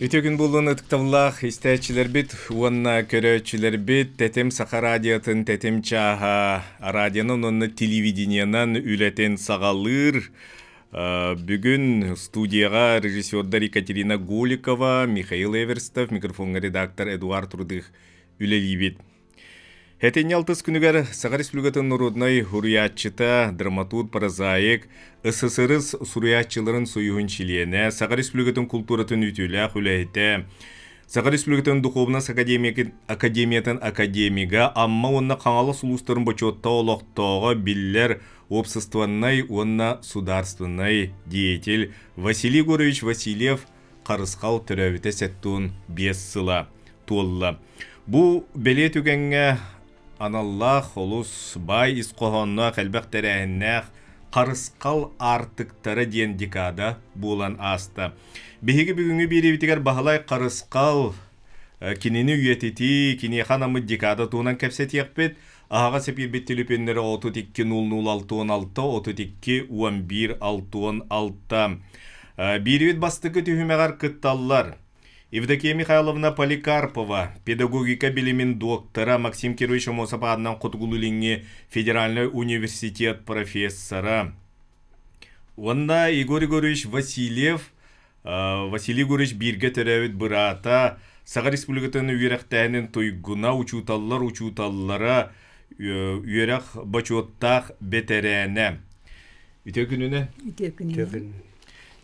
Ütөгүн булун ытыктавлах истечилер бит, уонна көрөчүлер бит, тетим саха радиотын тетим чаха, радионун онны телевидениянан үлетен сагалыр. Бүгүн студияга режиссердар Екатерина Голикова, Михаил Эверстов, микрофонга редактор Эдуард Рудых үлелибит. Хетен ялтыс күнігер Саға Республикатын Народной хуриятчыта, драматург, прозаик, СССР суриятчыларын союғын чилиене, Саға Республикатын культуратын ütілі хүләйті, Саға Республикатын духовнас академиятын академига, амма онна қаңалы сұлыстарын бачотта олықтауға биллер обществоннай, онна сударственнай деятель Василий Горович Васильев қарысқал түрәвіте сәттуын 5 сыла толла. Бу беле түгенге аналлах олус бай исқоғанна қалбақ тәрәхіннәқ қарысқал артықтары ден декада болан аста. Беге бүгінгі беревітігер бағалай қарысқал кенені үйететі, кене қанамы декада туынан кәпсет еқпет, ағаға сәпірбет телепендері 32-00-16, 32-11-616. Беревет бастықы түйімеғар күтталлар. Евдокия Михайловна Поликарпова, педагогика билимин доктора, Максим Кирович Мосападнан Кутгулулинге Федеральный университет профессора. Онда Игорь Егорович Васильев, Василий Егорович бирге төрәвит бұрата, Саға Республикатын үйерақтәнін тойгуна учуталлара үйерақ бачуоттақ бетерәне. Үте күніне? Үте күніне.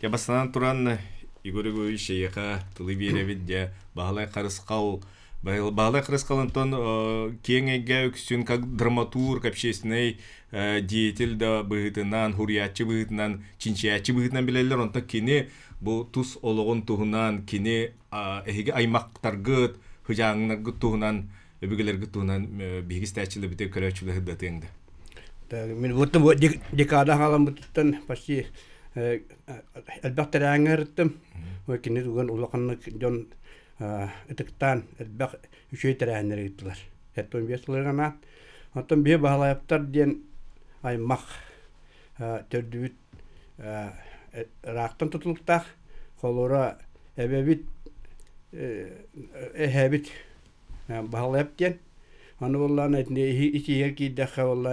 Ябастанан тұран Игорь Егорович шейеқа тылы беревит де бағалай қарысқалынтон кеңеге өксін как драматург, общественный деятель да бұғытынан, хуриятчы бұғытынан, чинчиятчы бұғытынан білелер, онта кені бұл тұс олығын тұғынан, кені әйге аймақтарғыт, хүжаңынарғыт тұғынан, өбігілергіт тұғынан бейгістәчілі біте көрәчілі ғыддатыңды. Мен бұттым декада қалам бұттан пасти әлбәқтер әңгірттім. Өйкені түген ұлақанлық жон үтіктан әлбәқ үшейтер әңгір еттілер. Әттен бестілер ғана. Оттан бе бағалайыптар ден аймақ түрдібіт рақтан тұтылықтақ. Қолыра әбәбіт әбіт бағалайып ден. Аны боллан әтінде isi yer кейдіққа ол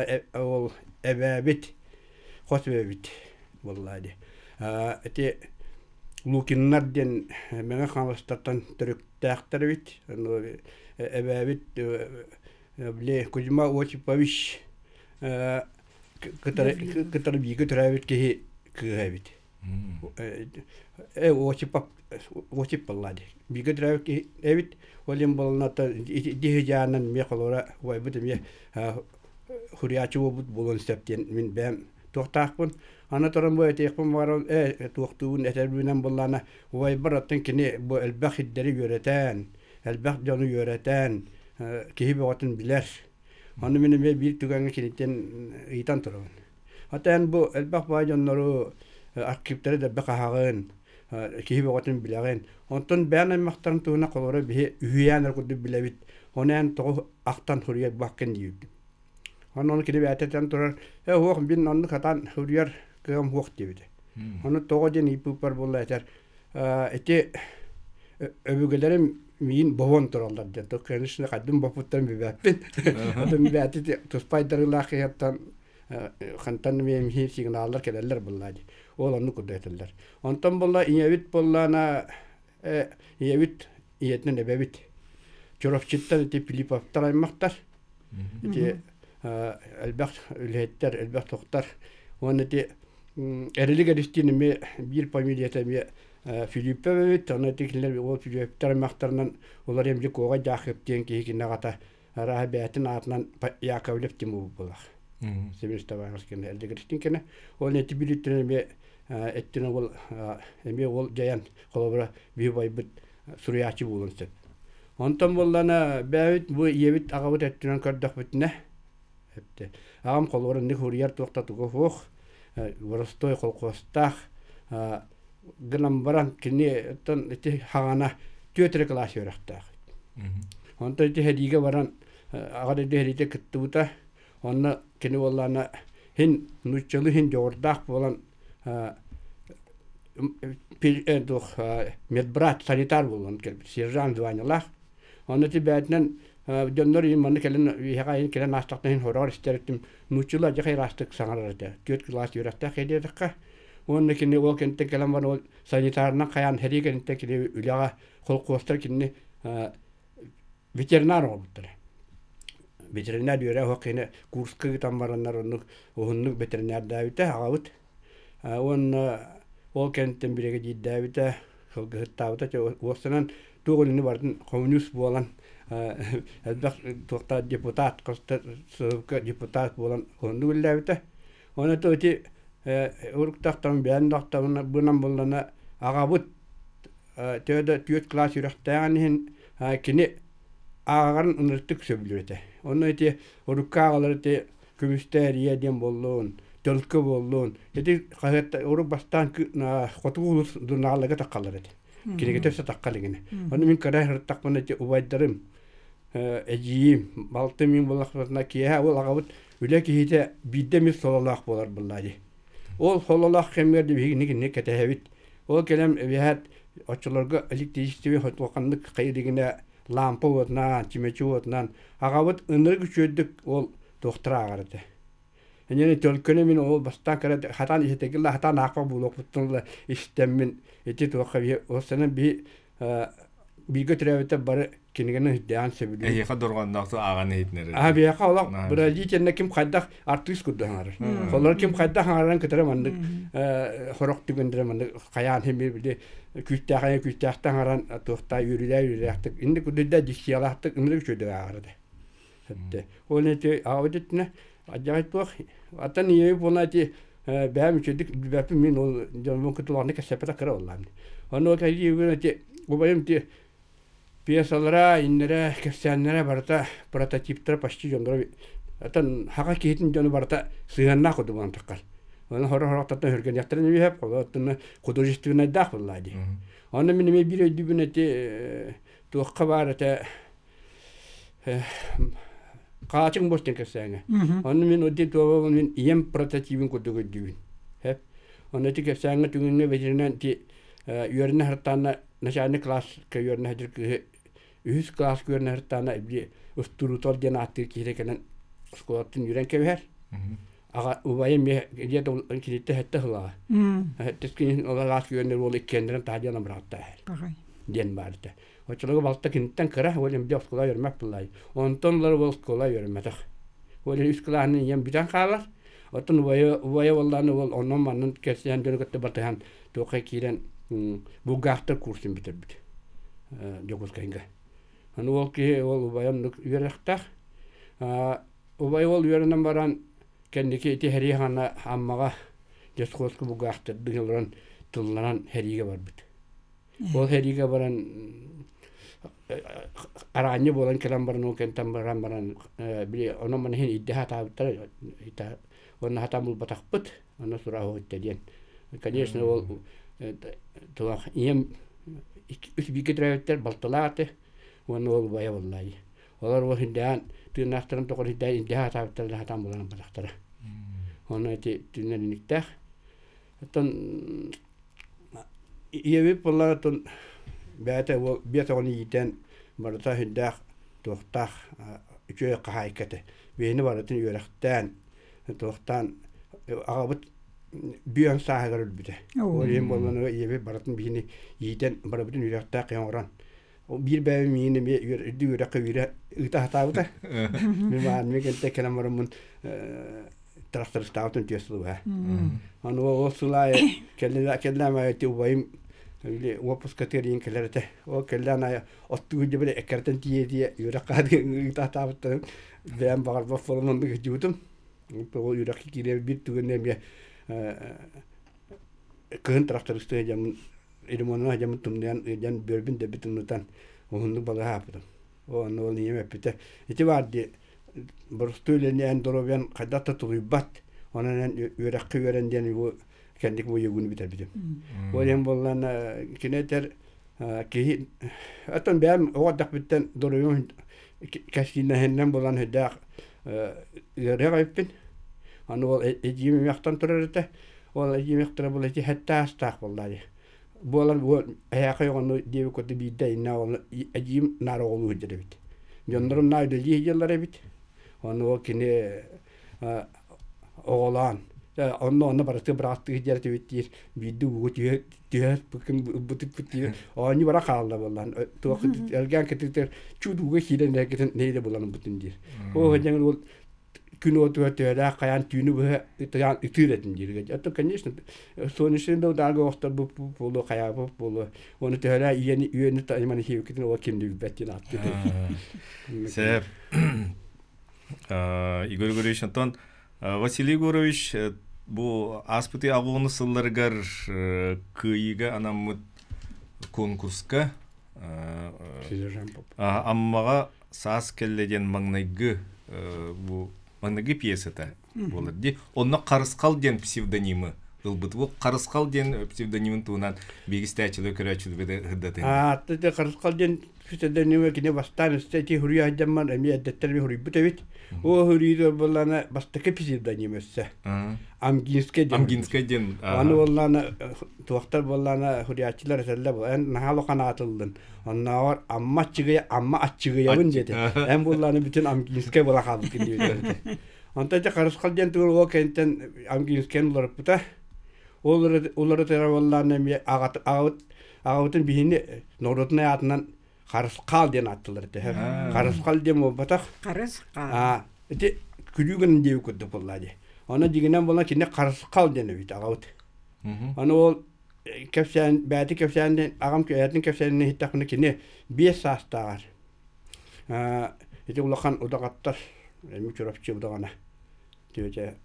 әбәбіт, қос әбәбіт. Валлади. Эти лукиннар ден меңе ханластартан түріктәқтар бит. Эбәбит бле Кузьма Осипович кытар биге түрәбит ки кыгабит. Осип Валлади. Биге түрәбит ки эбит олем болната дихҗанан меколора вайбит ме хуриячы бут болон септен мин бәм тоқтақпын. Ана торын бу этекпен барып, тоқтуын этәрбүнән буллана, вай бараттан кини бу әлбәх хиддәре йөрәтән, әлбәх җаны йөрәтән, киһи бәгатын биләр. Аны минем бер түгәнгә кинеттен итан торын. Атан бу әлбәх бай җаннары архивтәре дә бәхагын, киһи бәгатын биләгән. Онтан бәнә мактан туына калары бе үянер күдү биләбит. Онан тоо актан хурия баккан дип. Анын кире бәтәтән торар. Хуак бин анны катан хурияр кем хуак дип. Аны тоо ден ипупар булла әтер. Эте өбүгеләрем мин бовон торалар дә. То конечно кадым бапуттан бәппен. Адам бәтәте туспайдарлар хаяттан хантан мен хи сигналлар келәләр булла ди. Ол аны күдәтәләр. Онтан булла иявит буллана иявит иятнен бәбит. Чорафчиттан те Филиппов тараймактар. Эте әлбәқ үлеттер, әлбәқ тоқтар. Оны те әрілік әрістені ме бір фамилията ме Филиппе бәбет, оны текілер ол Филипптер мақтарынан олар емді коға жақыптен кейкіне қата араға бәтін атынан яқавлеп демі болақ. Себеністі бағыңыз кені әлдік әрістен кені. Ол неті білеттіріне ме әттіні ол әме ол жаян қолабыра бей байбыт сұриячы болын сәп. Онтан боллана бәбет бұл ебет ағабыт әттінен көрдіқ бітіне. Ағам қолғырын не хурияр тоқтатуға хоқ, вырыстой қолқостақ, гынам баран кіне хағана төтірі класс өріқтақ. Онта әдеге баран ағады дәйрейте күтті бұта, онна кені оллана хин нуччылы хин жордақ болан медбрат санитар болон сержант званялах. Он тибетнен доннор иманы келен вихаин келен астактын хорор истертим нучула жахай растык саңарда. 4 класс юратта хедедикка. Он кине ол кенте келен бар ол санитарна каян хериген текиле үлага кол костар кине ветеринар болуптыр. Ветеринар юра хокине курскы тамбараннар оннук ветеринар давита агавыт. Он ол кенттен биреге диддавита хылгыттабыта осынан тугулны бардын коммунист болан элбак токта депутат костар депутат болан оннуллавита. Оны тоти уруктактан бяндактан бунан болана агабыт төдө 4 класс юрактаган кине агарын унуттук сөбүлөтө. Оны эти уруккагаларды күмүстөрия дем боллун, төлкө боллун. Эти кайта урук бастан хотугулус дуналага таккалар эти. Кирегете сатаккалыгыны. Оны мен карай такмана эти убайдарым. Эжи балты мен болаксына кия ол агабыт үлеки хите биддеми сололак болар буллади. Ол сололак кемерди бигини кетебит. Ол келем вихат очолорго электричестве хотвакандык кайдыгына лампа отна, чимечу отнан агабыт ыныр күчөдүк ол доктора агарды. Эне төлкөнө мен ол бастан карат хатан ишетегилла хатан акпа булок буттунла иштеммин эти тохави осанын биге тревете бар кинигени дан себиле. Эйха дургандакты аганы хитнер. Бияка олак бразилияны ким кайдак артист куддаңар. Колор ким кайдак аңаран кетер мандык хорок түгөндүр мандык каян хемби биле күттәктән аран тохта юриләр инде күддә диксиялактык инде күчөдө агырды. Хәтта олете аудитне аҗайып бак атан ие булати бәм чөдик бәпи мин ол җанмын кытыларны кәсәпәтә кыра оллам. Аны кайы югыте убайымти пьесалара иннере кәсәннәре барта прототиптер почти җондыр. Атан хага китин җаны барта сыганна кудуган таккар. Оны хорохтан хөргән яктырны бихеп, колотны художественный дах буллади. Аны минеме бир дүбүнәте тохка барата качың бостен кесәңе. Аны мин оди товын мин ем прототипин кудугы дүбүн. Хеп. Аны тикесәңе түгүнгә ветеринар ти юрны хартана начальный класс ка юрны хәдер ки 100 класс юрны хартана би устурутор генатты кирекәнен сколаттын юрен кебер. Ага убайым где-то килите хәтта хла. Тэскин олалас юрны бол иккендерен таҗана братта. Ден барды. Очолого балта кинтен кыра, олем дәп скола йөрмәк булай. Онтонлар бол скола йөрмәдек. Оле искланы ям битан халар. Отын вая валланы бол оннан манын кесән дөргәтте бартан токай кирен бугахта курсын битеп. Жогускайга. Аны ол ки ол убайым йөрәктә. Убай ол йөрнән баран кендики тихрихана аммага жескоску бугахта дылран тылларан хериге бар бит. Ол хериге баран араны болан келан баран кентам баран били онон мен хин иддиха таптар ита онна хатамул батакпыт аны сурау иттеден. Конечно ол то ем үс бигетрәттер балталаты оны ол бая валлай. Олар ол хиндан тынастырын токор хиддай иддиха таптар хатам болан батактар. Оны тинен никтах. Тон иеве полатон бәте ол бетоны итен барта хиддах тохтах үчө кайкате. Бени баратын йөрәктән тохтан агабыт бүйән сагыр бите. Олем боланы иеве баратын бини итен баратын йөрәктә кыймран. O bir bäw mini me yürü kıvira ıta hataıta. Мен мекенте келемарымын traktör stavtun tjöslu ha. Anu o sulay kellama ayeti ubayım öyle wapuskaterin kelerte. O kellana ottu gibi ekerten diye yürü qadı ıta hataıta. Ben bağırba falan da gidiyorum. O yürü kire bir tügene me kın traktör isteyeceğim. Edimonu hacam tumdan jan berbin de bitunutan onu bala hapdı. O no niye mepite. İti vardı. Borstuyla ne andorobian kadata tuğbat. Onun yürekli verenden bu kendik bu yugunu biter. O hem bolan kineter ki atan beam o dak bitten doroyon kasina hennen bolan hedak regaipin. Anu ejimi yaktan turarete. ол емектер бұл әте хәтті астақ болды. Болар аяқы оғаны деуі көті бейді айна оны әдейім нары оғылу өдері бит. Жондырым найды лейгелері бит. Оны о кені оғылан. Оны барысты бірақты жерді өттер. Бейді өте түйер бүкін бұтып бүттер. Оны бара қалды болан. Әлген кәтіктер чудуға хилен әкетін нейді болан бұтын дер. О жаңыр ол күн өтуәтті қаян түйіні бұға үтіретін дер. Это, конечно, сонышында ұдағы оқтар бұлы, қая бұлы. Оны түйірі үйені тайманы хеукетін ол кемді бәттен атты. Сәп. Игорь Григорьевич, Антон, Василий Егорович, бұл аспыты ағуыны сылларғар күйігі анамыд конкурсқа аммаға саас кәлледен маңнайғы маңнайғы пьесата болады. Онна Қарысқал ден псевдонимы ылбыт. Бұл Қарысқал ден псевдонимын туынан бегістәчілі көрәчілі беді ғыддатын. Атты Қарысқал ден псевдонимы кіне бастан істәті хүрі айдаман әме әдеттәрі хүрі бұт әвет. О хүрі боланы бастықы псевдонимы өсі. Амгинскай ден. Аны боланы туақтар боланы хүрі ачылар әсәлі бұл. Ән нағалы қана атылдың. Онна бар амма атчығыя бұн деді. Ән боланы бүтін Амгинскай бола қалды кінде өтеді. Онтайда Қарысқал ден тұғыр о кәнттен Амгинскайын оларып бұта. Олары тәра боланы ағауытын бейіні Норотын атынан Қарысқал ден аттылар. Қарысқал ден ол батақ. Қарысқал. Әте күлігінің деу көдді болады. Оны дегенен болна кенде Қарысқал ден өйт ағауыт. Оны ол бәті кәпсәнден, ағам көйәтін кәпсәніне хиттақыны кенде 5 састағар. Әте ұлақан ұдағаттар, әмі көрапчы ұдағана. Төте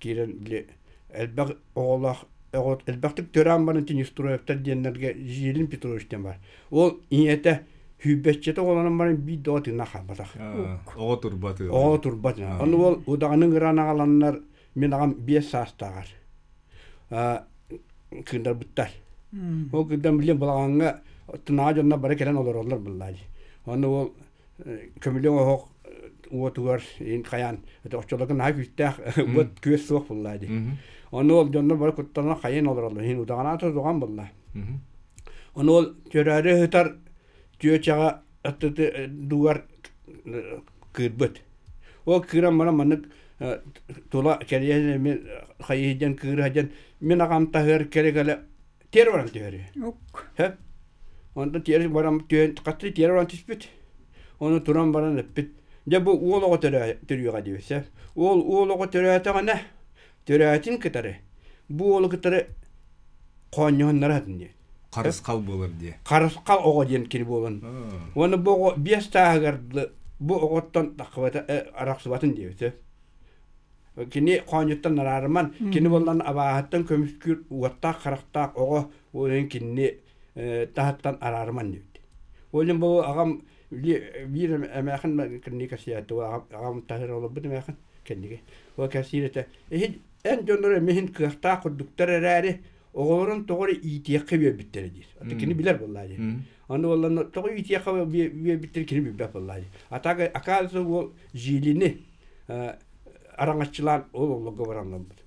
керен біле әлбәқ оғылақ Әлбәқтік төрән барын тен үстірөптер денлерге Жилин Петровичтен бар. Ол иңеті хүббәтчеті оланын барын бей доғаты нақа батақ. Оға тұрбаты. Оға тұрбаты. Оны ол ұдағының ғырана қаланлар мен ағам 5 састағар. Күндар бұттар. Ол күндар білен болағанға тұнаға жонына бары келен олар бұллады. Оны ол көмілен оғық уатуар қаян. Оқчалығын ақ үттәқ бұт көз соқ бұллады. Оны ол жондар бары күттарына қайын олар олар. Хин ұдағана атыр доған бұлла. Оны ол төрәрі ғытар түйечаға әттіті дуар кірбіт. Ол кірам мана манық тула кәрiyene men hayıdan kırıdan men ağam tahır kerekele ter varan teri. Yok. Hep. Onda ter varan tüyen katı ter varan tispit. Onu turan varan epit. Ya bu oğlu teriyor diyorsa. Oğlu teriyor tane. Teriyatin kıtarı. Bu oğlu kıtarı konyon naratın diye. Қарысқал болар diye. Қарысқал оға ден кені болын. Оны бұл 5 тағырды бұл оғыттан тақываты арақсыбатын дейбі. Кені қойнеттен нарарыман, кені болдан абағаттан көміскүр уаттақ қарақтақ оға олың кені тағыттан арарыман дейбі. Олың бұл ағам бір әмәқын кені кәсияты, ағам тағыр олы бұд әмәқын кенеге. Ол кәсиреті. Ән жонлары мехін қықтақ құрдықтар әрәрі оғыларын тоғыры итияққа бейбіттері дейір. Аты кені білер боллады. Аны оларны тоғыры итияққа бейбіттері кені бейбіт боллады. Атағы ақалысы ол жиліні араңатшылан ол олығы баранлар бұд.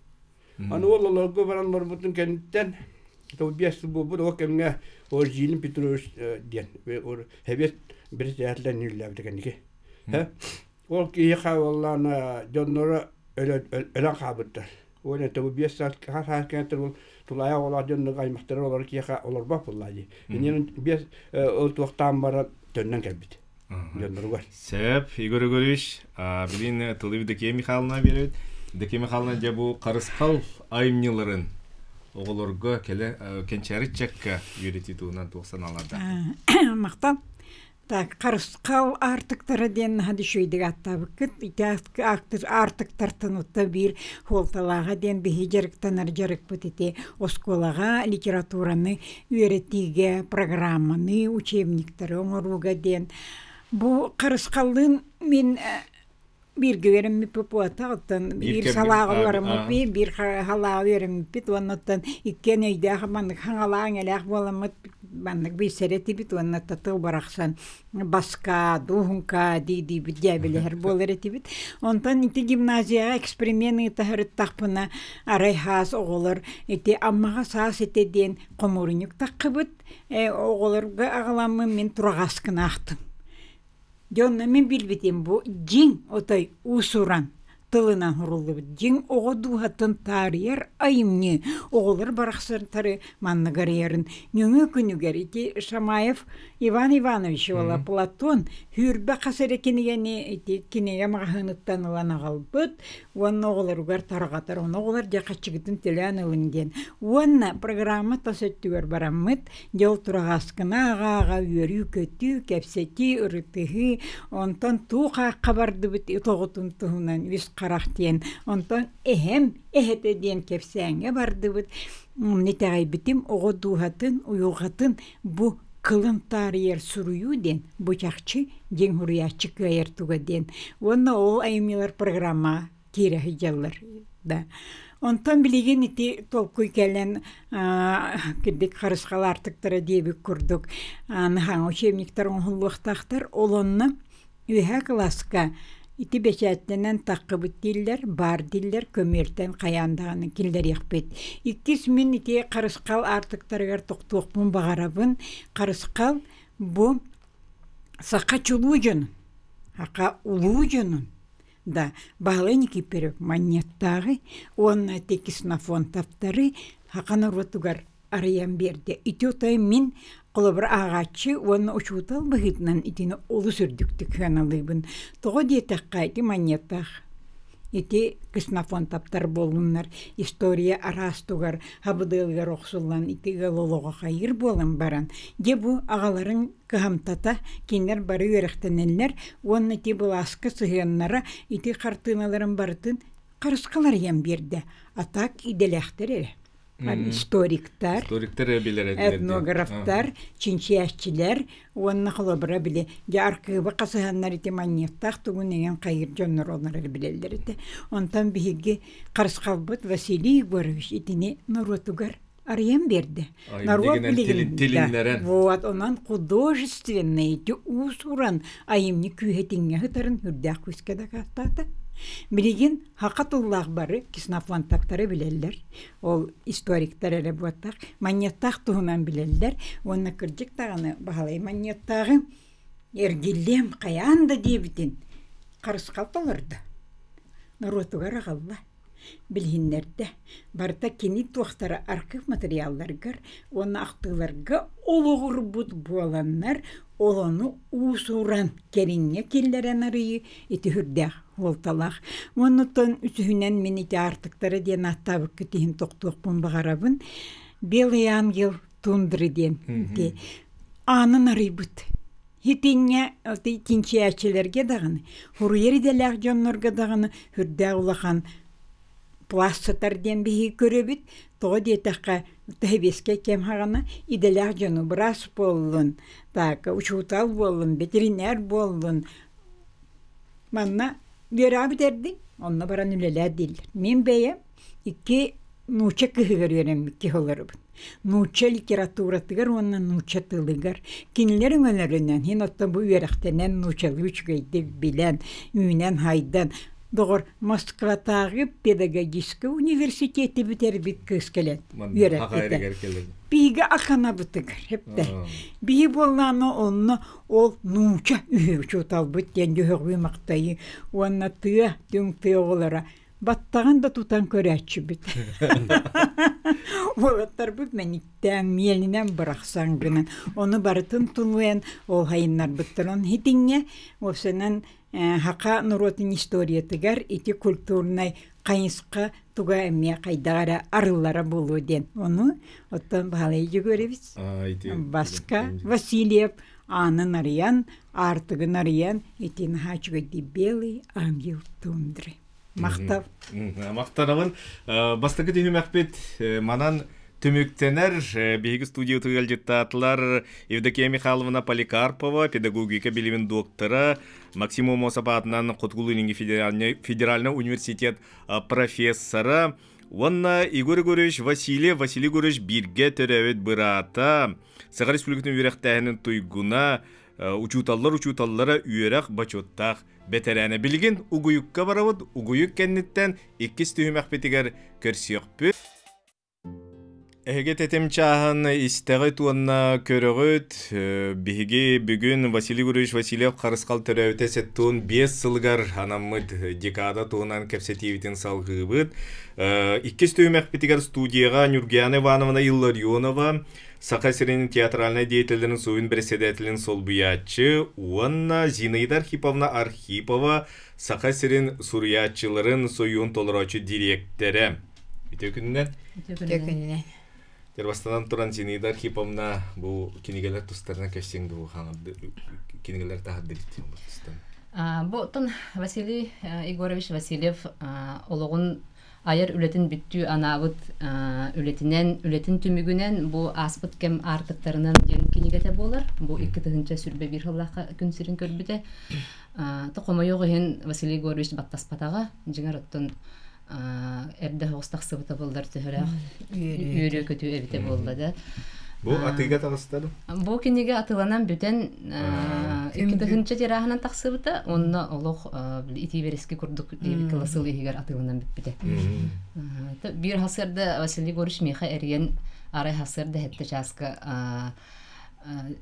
Аны ол олығы баранлар бұдың кәнттен бесіл бұд ол кәмге ол жилін Петрович ден. Хәбет бір зәтілер нүлләбді кәнеге. Ол кейіқа оларны жонлары өлен қабыттар. Ол әті бұл 5 сәт қағар ол Тулая олар жөнді қаймақтары олар кейқа олар бақ боллады. Менен бес ол туақтан бара төннен кәбіді. Жөндірі бар. Сәп, Игорь Егорович, білін тылып Декия Михайловна береді. Декия Михайловна жа бұл Қарысқал айымнеларын оғылырға кәлі кенчәрі чәкка үйреті туынан 90 аларда. Мақтан. Так, Қарысқал артықтары ден хады шөйдік аттабы күт, артықтар тынутта бір холталаға ден бейі жарықтанар жарық бұтете осколаға литератураны үйретіге программаны, учебниктары оңыруға ден. Бұл Қарысқалдың мен bir güverim bu atağıttan bir salağı varım bir halağı verim bit ondan ikken eyde haman hangalağın elak bolamıt баннык бисерети бит онна татыл барахсан баска духунка диди бит жабелер болерети бит. Онтан ити гимназияга эксперимент тахырыттахпына арайхас оголор ити аммага саас этеден комурунук таккыбыт оголорга агаламмын мен турагаскына актым. Жонна мен билбитим бу жин отой усуран тылынан хурулды жин огоду хатын тарьер айымны оголор барахсыртары манны гарьерин нөңө күнүгер ити Шамаев Иван Иванович ола Платон хүрбе касерекенигени ити кинеге магахыныттан улана калбыт онно оголоргар тарагатар онно оголор жакачыгытын телен ылынген онна программа тасеттүгөр бараммыт жол турагаскына ага үйөрү көтү кепсети ырытыгы онтон тука кабарды бит тогутун туһунан вис карахтен онтон эхетеден кепсеңе барды бит нетагай битим огодухатын уюгатын бу кылын тарьер суруюден бучакчы ден хуриячы каертугаден онна ол аймилар программа кире хиjallar да онтон билеген ити толкуй келен кидик харыскал артыктары дебик курдук хан учебниктер оңлуктактар олонна үйе класска ити бечаттенен таккыбыт диллер бар диллер көмертен каяндаганы килдер якпет 2 мин ити карыскал артыктарыгар токтуокпун багарабын карыскал бу сака чулужун ака улужунун да баленики перек монеттагы онна текиснафон таптары хакана ротугар арыян берди ити отай мин Колобра агачы оны учутал быгытнан итини олу сүрдүктүк ханалыбын. Того диетаккайти монетах. Ити кыснафон таптар болуннар. История арастугар хабыдылгар оксуллан ити галолога хайыр болын баран. Де бу агаларын кыхамтата кинер бары өрехтенеллер. Онны ти буласкы сыгыннара ити картыналарын барытын карыскалар ем берди. Атак иделехтер историктар, этнографтар, чинчияшчилер, онна холобра биле, жаркыбы касыганнар ити монеттах тугунеген кайыр жоннор олнары билелдер ити. Онтан биһиги Карыскалбыт Василий Егорович итини Нуротугар арыян берди. Народ билеген. Вот, онан художественный ити усуран айымни күйетинге хытарын хүрдәк күскеда кастата. Билеген хакатуллах бары киснафлантактары билеллер. Ол историктер эле буаттак монеттах туһунан билеллер. Онна кырдык таганы баһалай монеттагы эргиллем каянда дебитин карыскалталырды. Наротугар агалла билһиннерде барта кини туактары архив материалларгар онна актыларга олугур бут буаланнар олону усуран керинге киллерен арыйы ити хүрдәк олталах. Оннотон үсүһүнен мен ити артыктары ден аттабык кетиһин токтуокпун багарабын. Белый ангел тундры ден. Анын арыйбыт. Хитинге тинчиячилерге даганы, хуруери делак жоннорга даганы хүрдәк улахан пластатар ден биһи көрөбүт. Того диетакка тәбеске кем хагана иделак жону брас боллун. Так, учутал боллун, ветеринар боллун. Манна Бerabi derdi, onunla baran üleler değiller. Min beye iki nuça kıhıgar öğrenmek olarım. Nuça literaturatıgar, onunla nuça tılıgar. Kinlerin önerinden, hin otta bu üyerektenen nuçalı üçgeydi bilen, üynen haydan. Doğru, Moskva'tағы pedagogiska üniversiteti biter bit kıskelen. Bihi akana bıtıgar, hep de. Bihi bollana onunla ol nuça üye uçutal bıt, yani üye maktayı, onunla tıya, dün tıya olara. Battağın da tutan köreçi bit. Olatlar bit menikten, mielinen bıraksan gınan. Onu barıtın tuluyen, ol hayınlar bıttırın hitinge, o senen Хака нуротын историятыгар ити культурнай кайыска туга эмме кайдагара арыллара болу ден. Оны оттан баалайжы көребиз. Баска Васильев анын арыян, артыгын арыян, итин хачгыди белый ангел тундры. Мактап. Мактанабын. Бастакы түйі мәкбет манан Түмүктенер биги студия түгел жыттатлар Евдокия Михайловна Поликарпова, педагогика билимин доктора, Максим Мосапатынан Куткулунинги федеральный университет профессора, Уанна Игорь Гурыш Василий Гурыш бирге төрәвет бырата. Сағар Республикатын үйрәқтәһінің туйгуна учуталлара үйерәқ бачоттақ бәтәрәне білген угуюкка барабыд, угуюк кәннеттен 2 түйімәқ бетігер көрсіяқпы. Әге тетем чаһын истәгы туанна көрөгөт биһиги бүгүн Василий Гурыш Васильев карыскал төрөтө сеттун 5 сылгар анаммыт декада туунан кепсетивитин салгыбыт 2 түймәк битигер студияга Нургияна Ивановна Илларионова Сахасирин театральной деятельностью суин председателин солбуячы Уанна Зинаида Архипова Сахасирин сурьячыларын союн толорочу директоры. Итекүннен? Итекүннен. Тербастанан туран Зинаида Архиповна бу кинигелер тустарына кәшсең бу кинигелер тахаддыр итем. Бу тон Василий Егорович Васильев ологун айыр үлетін бүттү анабыт үлетін түмігінен бу аспыт кем артыктарынан ден кинигете болар. Бу 2-тыгынча сүрбе бир хыллака күнсүрүн көрбүтө. Токомойого хен Василий Егорович баттаспатага жиңер оттон эрде хостак сыбыта болдар төһөрө үйрө көтү эбите болду да. Бу атыга тагыстады. Бу киниге атыланан бүтен 2-тыгынча терахынан таксыбыта, онна олох итибереске курдук классыл игер атыланан бүтте. Бир хасырда Василий Егорович меха эрген арай хасырда хетте часка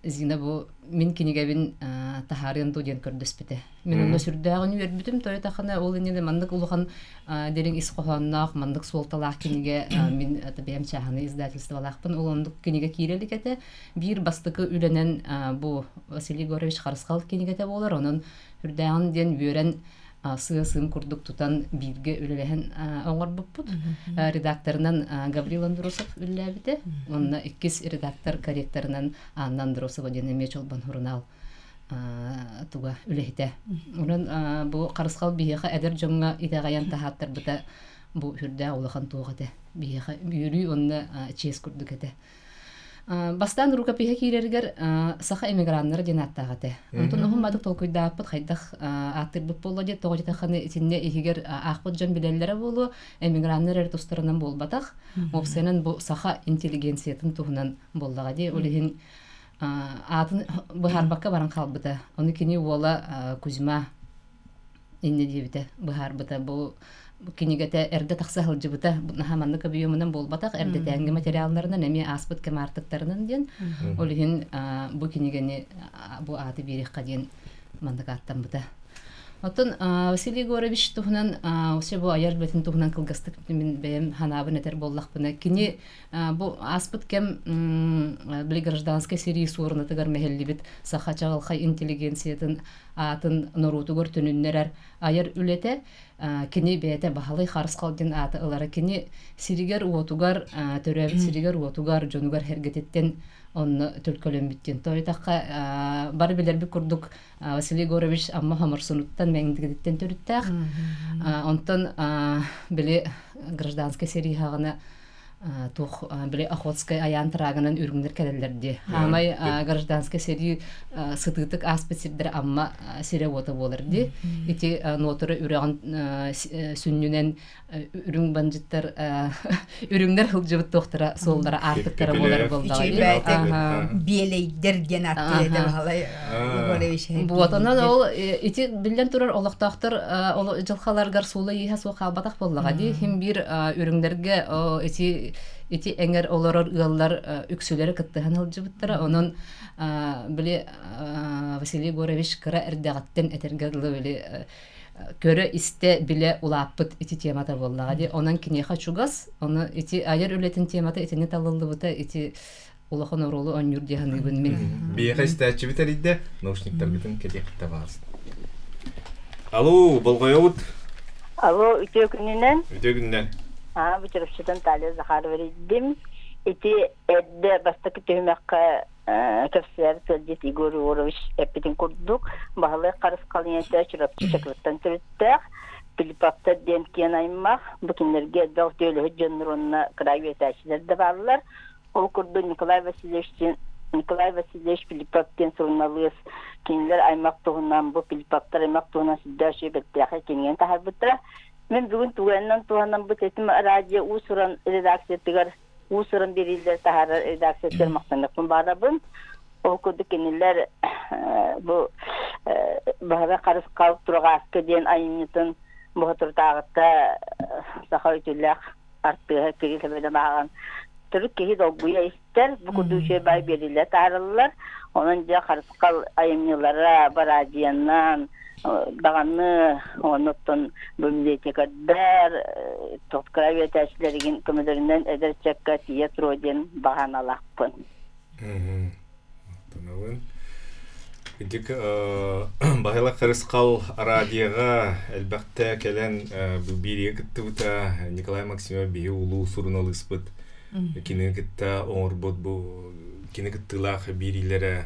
Зина бу мин кинигебин тахарын туден көрдөспүтэ. Мен онда сүрдөгөн үрбүтүм тойтахана ол эне мандык улухан дерин исқоханнак мандык солталак киниге мен атабем чаханы издательстволакпын. Ол ондук киниге киреликете бир бастыкы үленен бу Василий Егорович Харыскал кинигете болор. Онун үрдөгөн ден бүрен сыйын курдук тутан бирге үлелеген оңор буппут. Редакторынан Гаврил Андросов үлелебите. Онна 2 редактор корректорынан Анна Андросова ден мечол банхурнал туга үлехте. Онун бу Карыскал бияха эдер жонга итагаян тахаттар бута бу хүрдө улахан тугате. Бияха үйрү онна чес курдукете. Бастан рукопиха кирергер саха эмиграннар денаттагате. Онтон ухумадык толкуйдааппыт хайдах аттырбыт болла де тогожитаханы итинне ихигер ахпыт жон билеллере болу эмиграннар эртустарынан болбатах. Опсенен бу саха интеллигенциятын туһунан боллага де олихин атын быхарбакка баран калбыта. Оны кини уола Кузьма инне дебите быхарбыта бу кинигете эрде такса хылжыбыта нахаманны кабиюмунан болбатак эрде тәңге материалларынан эми аспыт кем артыктарынан ден олихин бу кинигени бу аты бирикка ден мандык аттанбыта. Оттон Василий Егорович тухунан осе бу аяр бетин тухунан кылгастык мен бем ханабын этер боллакпына кини бу аспыт кем били гражданский серии сорына тыгар мехеллибит саха чагалхай интеллигенциятын атын норутугор түнүннерер аяр үлете кини бете бахалый Харыскалдын аты ылары кини сиригер уотугар төрөбит сиригер уотугар жонугар хергететтен онны төлкөлөнбүттен тойтакка бар билерби курдук Василий Егорович амма хамырсунуттан меңдигиттен төрүттак онтон били гражданский серияғына тух били Охотская аян трагынан үргүндер келелерди. Хамай гражданский серии сытытык аспетсирдер амма сире ота болырди. Ити ноторы үрөгөн сүннүнен үрүң банжыттар үрүңдер хылжыбыт токтора солдара артыктары болар болдагы. Ичи биелейдер ген аттыды балай. Бу отонан ол ити билен турар олоктоктор ол жылхаларгар сулы иха су калбатак боллагы. Хим бир үрүңдерге ити эңер олорор ыаллар үксүлери кыттыхан хылжыбыттара. Онон били Василий Егорович кыра эрдегаттен этергерлы били көрө исте биле улаппыт ити темата боллагы. Онан кинеха чугас, оны ити айыр үлетін темата итине талылыбыта ити улахан оролу он юрдихан үбін мен. Бияха истәчі бітеридде, наушниктар бітін кетекітті бағасын. Алло, болғайауыт? Алло, үтө күнінен? Үтө күнінен. Бучурупчудан Талия Захар веридим. Ити эдде бастакы түймәккә көпсәр Сөлдет Игорь Егорович эпидин курдук. Бахалы Карыскалыйнта чурапчы чакырттан төрүттәк. Пилипапта ден кен аймак. Букинлерге док төлө жоннорунна крайве тәшилер дә барлар. Ол курду Николай Васильевич Пилипаптен сурналыс кинлер аймак тугунан бу Пилипаптар аймак тугунан сиддәше беттәхә кенген тахарбытра. мен бүгін туганнан туганнан бутетим радио усуран редакциятыгар усуран берилдер тахара редакциятыр мактанакпын барабын. Ол көдүк кенелер бу бара карыс калып тургааска ден айнытын бохотуртагытта сахайтуллах артыга кирилебеде баган. Түрк кеги долгуя истер бу көдүче бай берилер тараллар. Onun da karışkal ayımlılara baradiyandan dağını onutun bibliotekadar totkara veteşlerin komederinden ederçekka tiyatroden bahanalakpın. Tanavın. Gidip bahayla karışkal radiyaya elbette gelen bu biriye gitti bu da Nikolay Maksimov bir ulu sorun alıspıt. Kinin gitti onurbot bu kini gıttılar birilere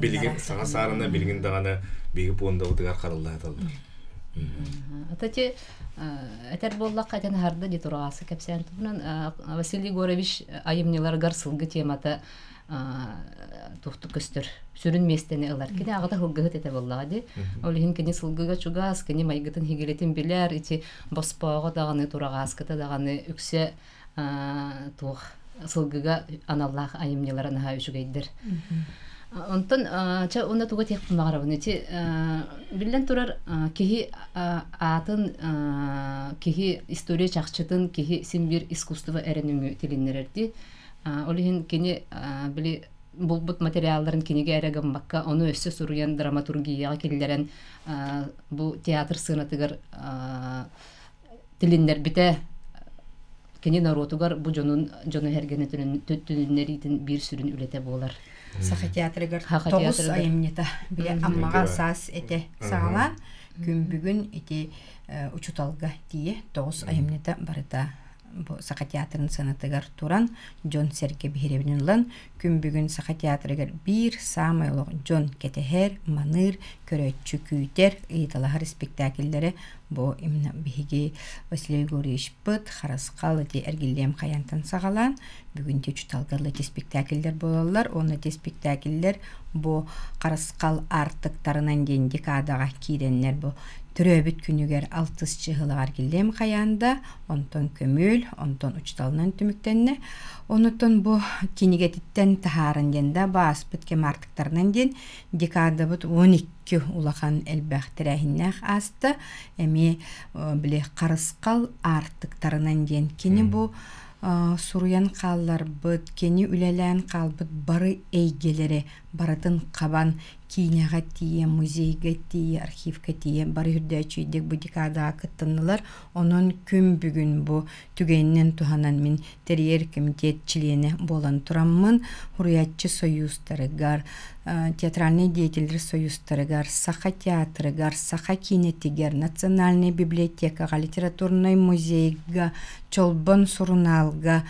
bilgin sana sarına bilgin dağına bilgi onda otugar kararlı atalar. Atacı eter bollak kaytan harda ditorası kapsan tunan Vasiliy Gorovich ayımnilar garsılgı temata tuhtu köstür sürün mesteni alar kini ağda hılgıt ete bolladı. Olihin kini sılgıga çugas kini maygıtın higiletin biler iti baspağa dağını torağas kata dağını ükse tuh sılgıga anallah ayımnilara naha üçügeydir. Ondan ça onda tuga tek mağarabın eti billen turar kihi atın kihi istoriya çaqçıtın kihi simbir iskustva erenümü tilinlerdi. Olihin kini bili bulbut materialların kiniге erəgəmmakka onu össü suruyan dramaturgiyaga killeren bu teatr sığınatıgar tilinler bite kini narotугар bu jonu hergene tününleriden bir sürün ülete bolar. Saha teatrıgar 9 ayımneta bile ammaga sas ete sağlan gün bugün eti uçutalga diye 9 ayımneta barıda bu Saha teatrın sanatıgar turan John Serge Bihirevininlan gün bugün Saha teatrıgar bir samayolog John Keteher Manır Köröççü Küyter ıydalahar spektakillere bu imna bihigi Vasiliy Gorovich pıt xaraskalı de ergillem kayantan sağalan bugün de uçutalgarlı de spektakiller bolallar onu de spektakiller bu xaraskal artıktarınan den dekadaga kirenler bu Türöbüt günüger 6 çıhılar gillem kayanda onton kömül onton uçtalından tümüktenne onutun bu kinigetitten taharın dende baspıt kem artıktarınan den dekadabıt 12 ulakan elbähtirähinнäh astı emi bile xaraskal artıktarınan den kini bu suruyan qallar bıt keni ülelen qalbıt barı eygeleri baratın qaban kinaga tiye muzeyga tiye arxivga tiye barı hürdäçüydek bu dekada kıttınılar onun gün bugün bu tügeyinnen tuhanan min teriyer komitetçiliğine bolan turamın hurriyatçı soyuztarıgar театральный деятельдер союзтарыгар, Саха театрыгар, Саха кинетигер, Национальная библиотекага, литературный музейга, Чолбон суруналга,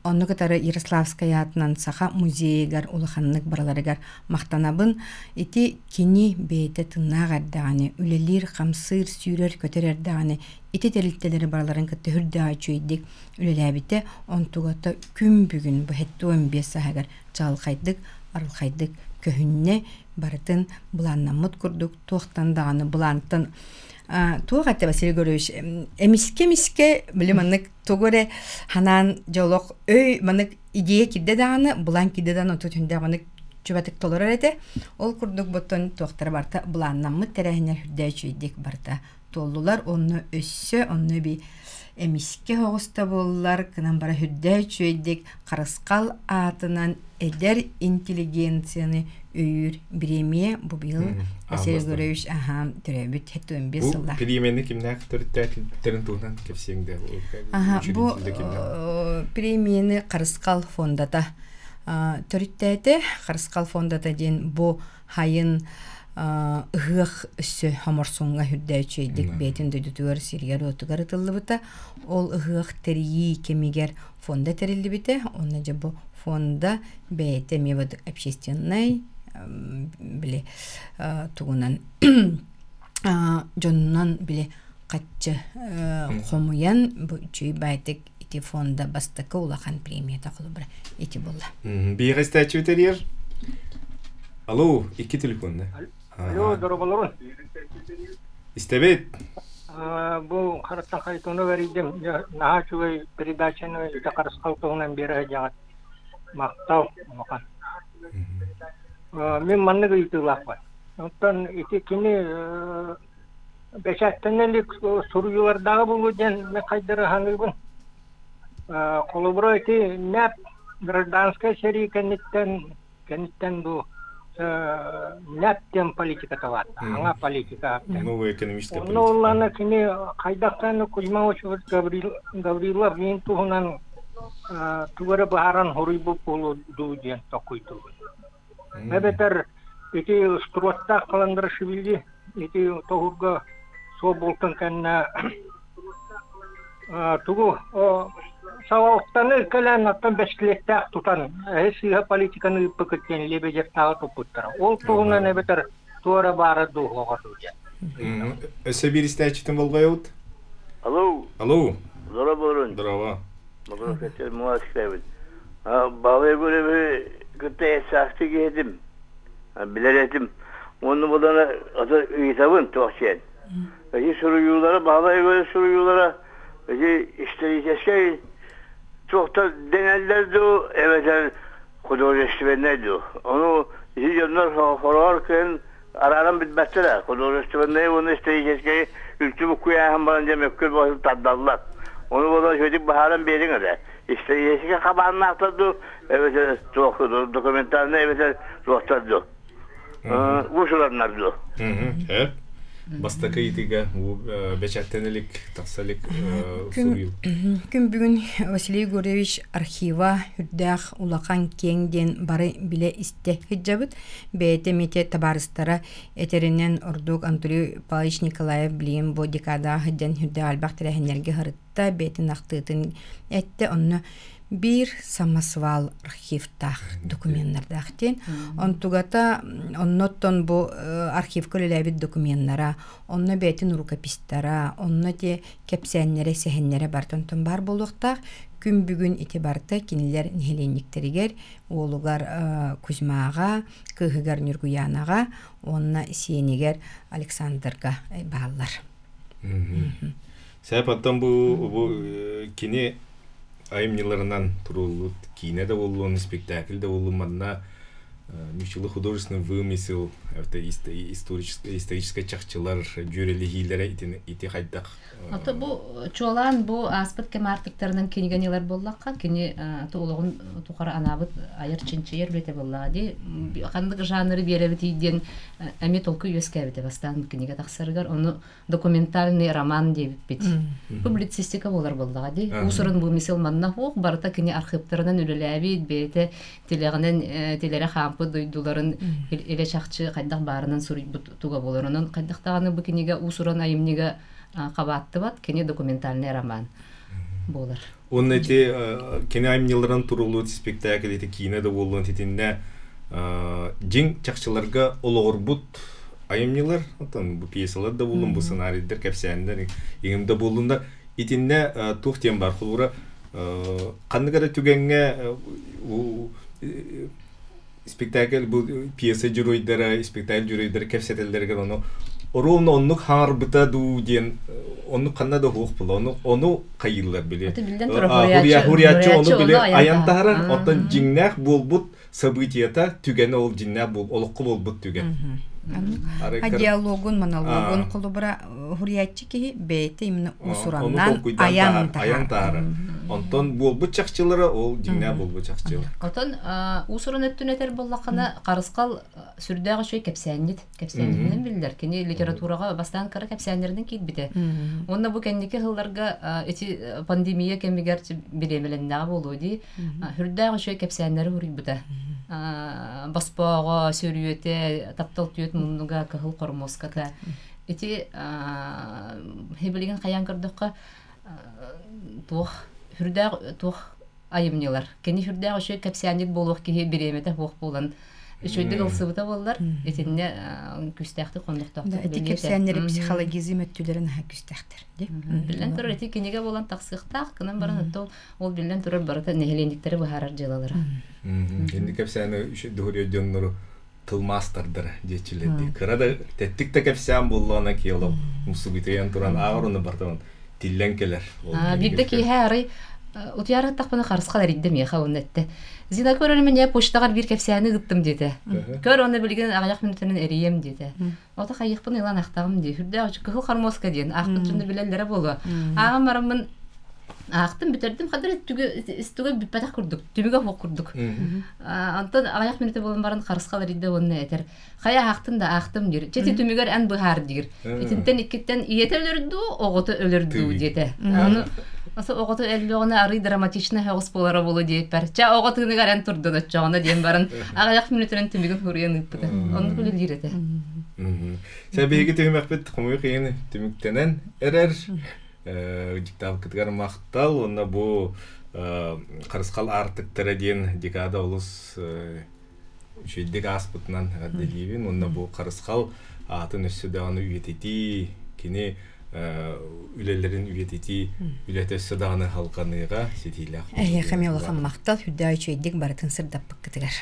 оны катары Ярославская атынан Саха музейгар, улаханнык барларыгар мактанабын, ити кини бейте тыннагардаганы, үлелер, хамсыр, сүйрер, көтерердаганы, ити терилтелери барларын кытты хүрдәгә чөйдик, үлеләбите, онтугата күн бүгүн бу хетті 15 сахагар жалқайдык, арылқайдык, köhünne baratın bulanamut kurduk toxtandağını bulantın tuğatta Vasiliy Gorovich emiske bilemanık togore hanan jolok öy manık ideya kidde dağını bulan kidde dağını otutunda manık çubatık tolar ete ol kurduk boton toxtara barta bulanamut terehiner hürdäçüydek barta tollular onu össö onu bir emiske hoğusta bollar kınan bara hürdäçüydek xaraskal atынан eder intelligensiyani öýür biremiye bu bil Vasiliy Gorovich türebit hette 15 yılda. Bu premieni kimler törütterin tuğdan kepsiyende? Bu premieni Xaraskal fondata törüttete. Xaraskal fondata den bu hayın ıhık üssü hamursunga hürdäçüydek betin dödütügör sirger otugar ıtıllıbıta. Ol ıhık teriyi kemiger fonda terildi bite. Onnaca bu fonda бейте мевод общественный биле тугунан жоннан биле катчы хомуян бу чүй байтык ити фонда бастакы улахан премия такылы бир ити болла. Бейгестәчү терьер. Алло, 2 телефонда. Алло, здорово, İstebet. Бұл қараттан қайтуыны берейдім. Наға чугай передачаны үті қарысқалтуынан бері жағат мақтау маған. Мен манныға үйтілақ бар. Оттан ити кені бәшәттенелік сұруылардағы болу ден мен қайдары хаңылбын. Қолыбыра ити нәп гражданская серия кәнеттен бұл нәптен политика тават. Аңа политика. Новая экономическая политика. Оны оланы кені қайдақтаны Кузьмович Гаврилов мен туғынан туғыры бағаран хорый бұл болу ду ден тоқуй туғы. Мәбетер ити струатта қаландыры шыбілді, ити тоғырға со болтын кәнна туғы сауалықтаны кәлән аттан бәшкілетті тұтан әсіға политиканы пікіттен лебедер тағы тұпыттыра. Ол туғынан әбетер туғыра бары дуға дұйден. Өсі бір істәчетін болғай өт? Алло. Алло. Здорово, Борон. Здорово. Мағын кәтер мұғас кәбіл. Бағай көрі күтті әсақты кедім. Білер етім. Оны бұданы аты үйітабын тоқсен. Әжі сұруюлары, бағай көрі сұруюлары әжі істерейсескей çoğta denellerdi, evet, hudurleştirmenlerdi. Onu izleyiciler horarken araran bitmezdiler. Hudurleştirmenleri onu isteyeceğiz ki ülkümü kuyahan baranca mekül basıp taddadılar. Onu buradan söyledik baharın beyin öyle. İsteyeceğiz ki kabanını atladı, evet, çok dokumentarını evet, rohtadı. Bu şuranlardı. Evet. Бастакы итиге бечаттенелик таксалик сурил. Күн бүгүн Василий Гуревич архива хүрдәх улахан кеңден бары биле исте хиджабыт бете мете табарыстара этеринен ордук Анатолий Павлович Николаев билим бу декада хиден хүрдә албак тирәһеннәргә харытта бете нактытын этте онны bir самосвал архивтах документтардахтен онтугата онноттон бу архив көлелебит документтара онно бетин рукопистара онно те кепсеннере сехеннере бартонтон бар болуктак күн бүгүн итибарта кинилер нехеленниктеригер олугар Кузьмага кыгыгар Нургуянага онна сиенигер Александрга баалар. Сәпаттан бу кини айымнеларынан турулут, кине да болуын, спектакль да болуын манна мüşçülü художественный вымысел, это историческое чахчылар, жюрелигилere ити хайдак. Аты бу чолан бу аспыт кемартыктарынан кинигенелер боллакка, кини тоологун тукара анабыт айыр чинчер бете боллади. Кандык жанры беребит иден эми толку юскебите бастан киниге таксыргар, оны документальный роман деп бит. Публицистика болар боллади. Усурун вымысел манна хук барта кини архивтарынан үлелебит бете телегенен телере хампы дойдуларын эле чакчы кайдак барынан сурый туга болорунун кайдактаганы бу киниге усуран айымниге кабатты бат, кини документальный роман болар. Он эти кини айымнелардан турулут спектакль эти кине да болуын тетинне жиң чакчыларга ологорбут айымнелар, бу пьесалар да болуын, бу сценарийдер, кепсендер, игимде болуында итинне тухтен бар хулура кандыгара түгенге спектакль бу пьеса жүрөйдер, спектакль жүрөйдер, кепсетелерге ону ровно оннук харбыта ду ден оннук канна да хук бул, ону кайыллар биле. Хуриячы ону биле аянтаран оттан жиңнак болбут событията түгені ол жиңнак бол, олукку болбут түген. Диалогун, монологун кулубара хуриячы ки бейте именно усураннан аянтаран. Онтон болбут чакчылары ол жиңнак болбут чакчылар. Отон усурун өттүнетер боллакана карыскал сүрдөгө шөй кепсеннен билдер. Кини литературага бастан кара кепсеннерден кийит бите. Онда бу кендики хылларга эти пандемия кемигерчи биремеленнага болуди. Хүрдөгө шөй кепсеннери урубута. Баспаға сөрүйөте таптал түйет муннуга кахыл кормоската. Эти хебилеген каян кырдыкка тух хүрдөгө тух айымнелар. Кени хүрдөгө шөй кепсеннер болук ки биремете хук болан. Шөйдік ылсыбыта болар, етенне күстәқті қондықтақты. Әті кепсәнері психологизм өттілерін күстәқтір. Білден тұрыр, әті кенеге болан тақсықтақ, кынан баран өтті ол білден тұрыр барыта нәхелендіктері бұхарар жылалары. Енді кепсәні дұғыр өден нұры тылмастырдыр дечиледи. Кырада теттик те кепсям буллана киело. Мусубитен туран агырыны бартан тилленкелер. Бигде ки хары утяра тахпана харскалар идем я хавнетте. Зина көрөр мене почтагар бир кепсяны гыттым деди. Көр аны билген агаяк минутунун эрием деди. Ота кайыкпын илан актагым ди. Хүрдө кыл кармоска ден. Акытчынды билеллере болу. Агам барамын Ақтым бітердім, қадыр істігі бітпәтақ күрдік, түбіге қоқ күрдік. Антон ағаяқ минуты болын барын қарысқалар еді онына әтер. Қая ақтым да ақтым дер. Четі түмігер ән бұхар дегір. Етінтен иккеттен иеті өлірді, оғыты өлірді деді. Оғыты әлбеғына ары драматичны хауыз болары болу deyip бәр. Ча оғыты ғынығар ән тұрдың өтчағына дейін барын ағаяқ минутынан түмігін көрген ұйпыды. Оны күлі дейреті. Сәбейге түмік бет құмығы қиын түміктенен әрәр диктав кытгар мактал онна бу карыскал артыктары ден декада улус шүйдек аспытынан гадделибин онна бу карыскал атын өссөдө аны үйетети кини үлелерин үйетети үлетөссө да аны халканыга сетилак хамелахан мактал хүддай чүйдек бартын сырдаппык кытгар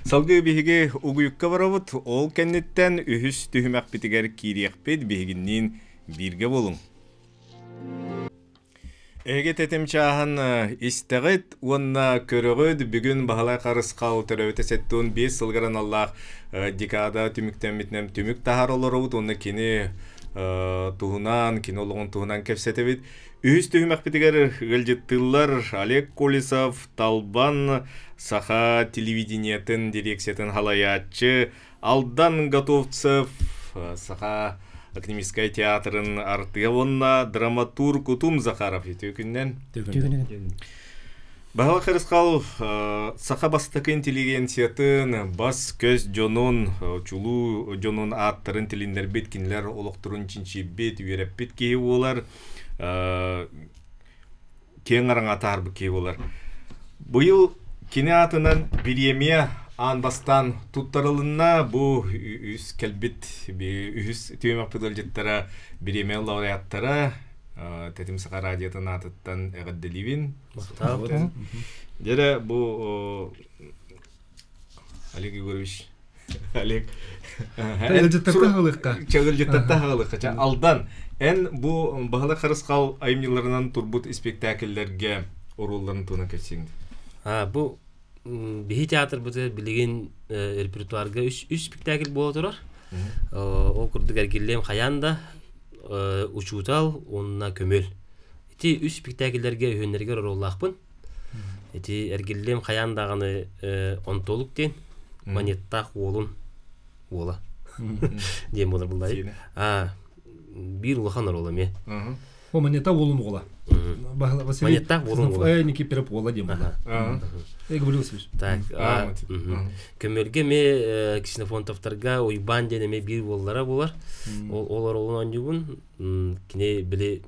салгы биһиге угуюкка барабыт ол кеннеттен үһүс түһүмак битигер кириякпет биһигиннин бирге болуң. Эге тетем чахан истегет уонна көрөгөд бүгүн бахалай карыскал төрөтө сеттун 5 сылгаран Аллах декада түмүктен митнем түмүк тахаролорут онна кини туһунан кинологун туһунан кепсетебит үс түһүмак битигер гылжыттылар Олег Колесов Талбан Саха телевидениятын дирекциятын халаячы Алдан Готовцев Саха Академическая театрын артыгавонна драматург Утум Захаров етөкүннен. Бағала қарысқал сақа бастықы интеллигенциятын бас көз жонун, чулу жонун аттарын тіліндер беткінлер олықтырын чинчи бет үйереп бет кейі олар кен араңа тарбы кейі олар. Бұйыл кене атынан биреме Андастан туттарылына бу үс келбит үс түймек пыдылжыттара биреме лауреаттара Тетим Саха радиотын атыттан әғадделивин. Дере бу Олег Егорович Олег Чагылжыттата хағылыққа алдан ән бу бағалы қарысқал айымнеларынан турбут спектакльлерге оруларын туына кетсеңді. Бу Бихи театр бұты білеген репертуарға үш спектакль бола тұрар. Ол күрдік әргелем қаянда, учутал, онына көмел. Эти үш спектакльлерге өйінлерге роллақпын. Эти әргелем қаяндағаны онтолық ден, монеттақ олын ола. Дем болар бұлдай. Бір ұлақан рола ме. О, монета олын ола. Монеттақ олын ола. Неке переп ола дем ола. Я говорил себе. Так, көмөлге ме ксенофонтовтарға ойбан денеме бир боллара болар. Олар олынан жүгін, кіне біле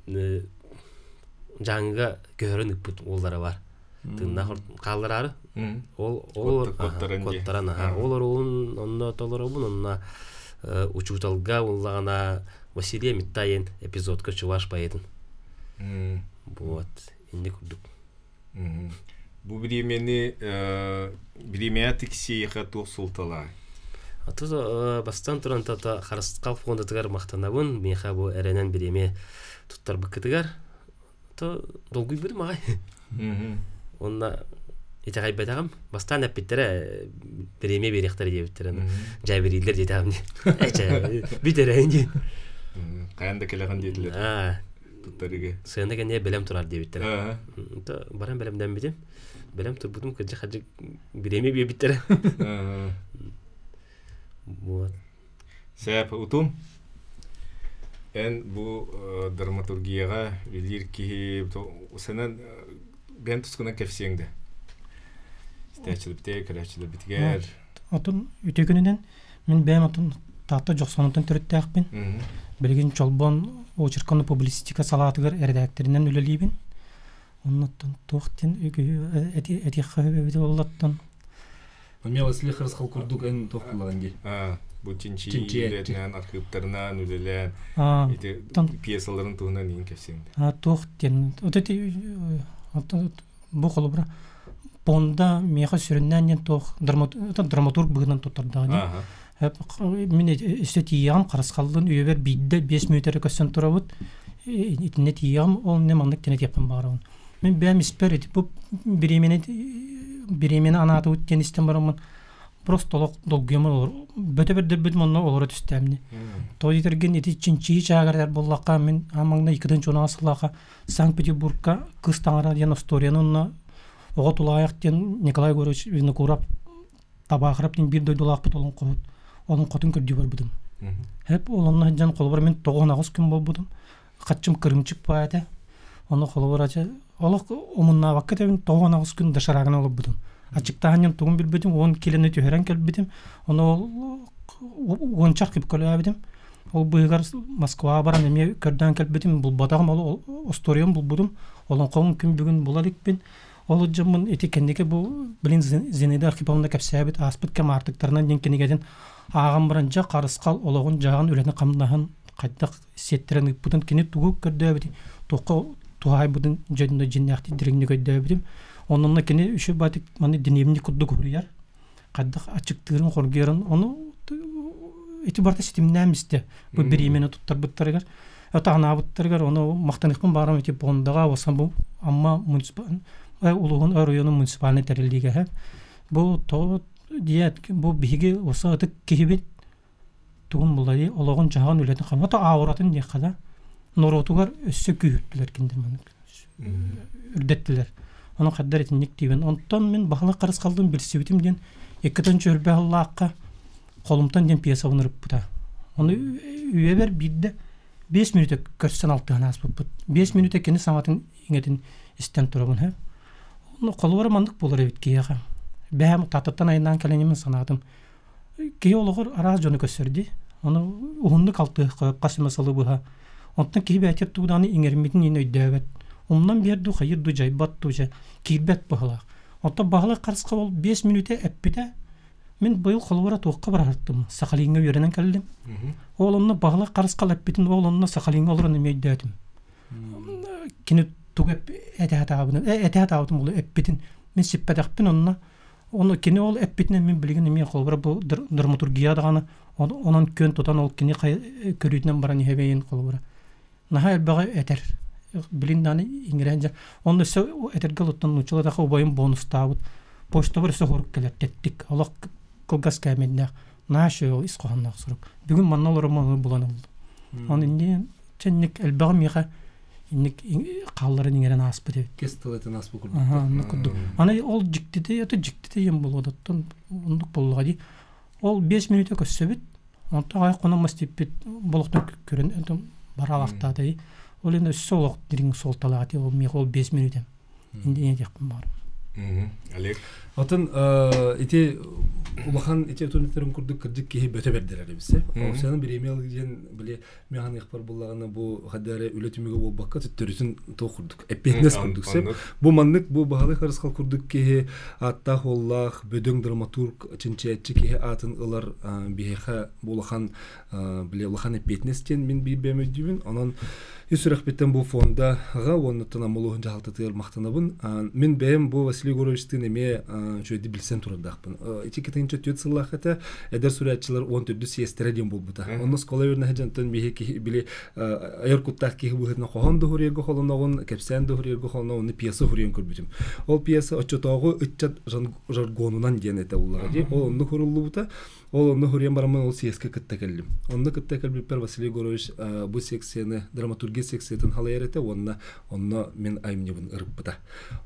жаңға көрін үппіт олара бар. Тыңна қалдырары. Коттаран. Олар олын, онна толар олын, онна учуталға олағана Василия Миттайын эпизодқа чуваш байетін. Вот, инде күрдік. Бу биремени биремиятик сейха тоқсултала. Атыз бастан туран тата харысқал фондатыгар мақтанабын, меха бу әренен биреме туттар бікітігар. То долгуй бір мағай. Онна етағай бәдағым, бастан әппеттері биреме беректері дебіттерін. Жай берейлер дедағым не. Бітері әнде. Қаянда келеген деділер. Сыйында кәне білем тұрар дебіттері. Баран білемден бітем. Белем турбудум кыжы хажы биреме бие биттер. Вот. Сәп Утум. Эн бу драматургияга үлер ки сенен бен тускунан кефсеңде. Стәчилипте керәчилеп биткәр. Атын үтекөненен мен бәм атын тата жоксонтан төрөттәкпин. Белген чолбон очерконны публицистика салатыгар редакторынан үлелибин. Оннаттан тоқтен әти қабебеді олаттан. Мен Василий Харысқал күрдік ән тоқтылаған кел. Бұл чинчи үлетінен, архивтарынан үлелен, пьесаларын туғынан ең кәпсеңді. Тоқтен. Бұл қолы бұра понда меха сүрүннән тох драматург бүгүнөн тотардагы. Мен эстетиям караскалдын үйөбер бидде 5 минуттар көсөн турабыт. Итинет иям ол не мандык тенет япын барабын. Мен бәм испер этип бу биремени анаты үттен истем барамын. Просто долгем olur. Бөтөбөрдө бүт монно олор түстәмни. Тойтырген эти чинчи чагардар боллакка мен амаңна 2-нчы унасылака Санкт-Петербургка кыз таңара дигән историяны ого тулаяктен Николай Горович Винокуров табахырыптын бир дойдулак бутолун коют. Onun qotun kördü var budum. Hep olanlar jan qolbar men 9 gün bolbudum. Qaçım kırımçık bayada. Onu qolbar aja. Олох омунна вакыт эбин 9 gün дашарагын алып будум. Ачыктаанын тугун билбедим 10 километр төһөрөн келбедим. Оны 10 чак кеп келебедим. Ол буйгар Москва баран эме көрдөн келбедим. Бул бадагым ол историям булбудум. Олон ком күн бүгүн булалыкпин. Ол жамын этикендеке бу билин Зенеда архипелагында кепсәбит аспыт кем артыктарынан денкенегеден агам баранча карыскал ологун жагын үлени камдаһын кайдак сеттерен бутун кини тугу көрдөбүт. Токо туай бутун жөнүндө жиннакты диреңне көдөбүтүм. Онунна кини үшө батык маны денемни кудду көрүяр. Кайдак ачыктыгын коргерин оны эти барта системнамисте. Бу биримени туттар буттаргар. Ата анабыттаргар оны мактаныкпын барам эти бондага болсам бу амма муниципал улугун районун муниципальный терилдиге бу то диет бу биги осатык кибит тугун булай ологун жаган үлетин камата ауратын декада норотугар өссө күйүттүлөр киндер маны үрдеттилер аны каддар этинник тийбен онтон мен бахала карыс калдым билсибитим ден 2-нчы өрбө аллакка колумтан ден пьеса унырып бута аны үйөбер бирде 5 минут көрсөтөн алтыган аспыт 5 минут экени саматын иңетин истен турабын ну колбар мандык болор эбит кияга бәм тататтан айынан келенемен санадым кие олгор араз жону көсөрдү аны угунду калты касыма салып буга онтан кие бәтер тууданы иңермитин ин өйдөбөт умнан берду хайырду жайбатту же кирбет бахала онтан багала карыска бол 5 минут эппите мен быйыл колбара тоокка бараттым Сахалинге үйрөнөн келдим олонно багала карыска эппитин олонно Сахалинге олорун эмейдөтүм кини тугеп этаатабын бул эппитин мен сиппедакпин оны кини ол эппитинен мен билген эме колбара бу драматургия даганы онон көн тотан ол кини көрүтүнөн баран хебейин колбара наха элбага этер билин даны иңренже онда сө этергелоттон учула обойын бонус табыт почта бір сохорук келет теттик олок колгас кемендер наша исқоһаннак сурук бүгүн манналар буланы болду оны инде ченник элбага миха инник калларын иңерен аспы деп кестелетен аспы курду аны ол жиктите ем болодоттон ондук болгоди ол 5 минут көссөбүт онта ай кономас деп болохтон көрөн баралактады ол эне солок дирин солталати ол ми ол 5 минут инде не деп бар Олег Атын ити улахан ити өтөнөтөрүн курдук кырдык кеһи бөтө бердилер бизсе. Осянын бир эмел ден биле меган ихбар буллаганы бу хадары үлөтүмөгө болбакка төттөрүсүн токурдук. Эппетнес курдуксе. Бу мандык бу багалы харыскал курдук кеһи атта холлах бөдөң драматург чынчыятчы кеһи атын ылар биһа булахан биле улахан эппетнестен мен бир бемөдүбүн. Анан Юсурахбеттен бу фонда га оннотон амолугун жалтытыр мактанабын. Мен бем бу Василий Горовичтин эме жөйдү билсен турдакпын. Этикетинче төтсыллахата эдер суратчылар 14 сестерден болбута. Онно школа өрнө жантан бихи биле айыркуттак ки бухетна хохондо хурьерго холоногон кепсендо хурьерго холоногон пьеса хурьен көрбүтүм. Ол пьеса очотогу ыччат жаргонунан денете уллагы. Ол онно хуруллубута. Ол онно хурьен барамын ол сеске кыттакелдим. Онно кыттакел бир Василий Горович бу секцияны драматургия секциятын халайрете онно мен аймнебин ырыппыта.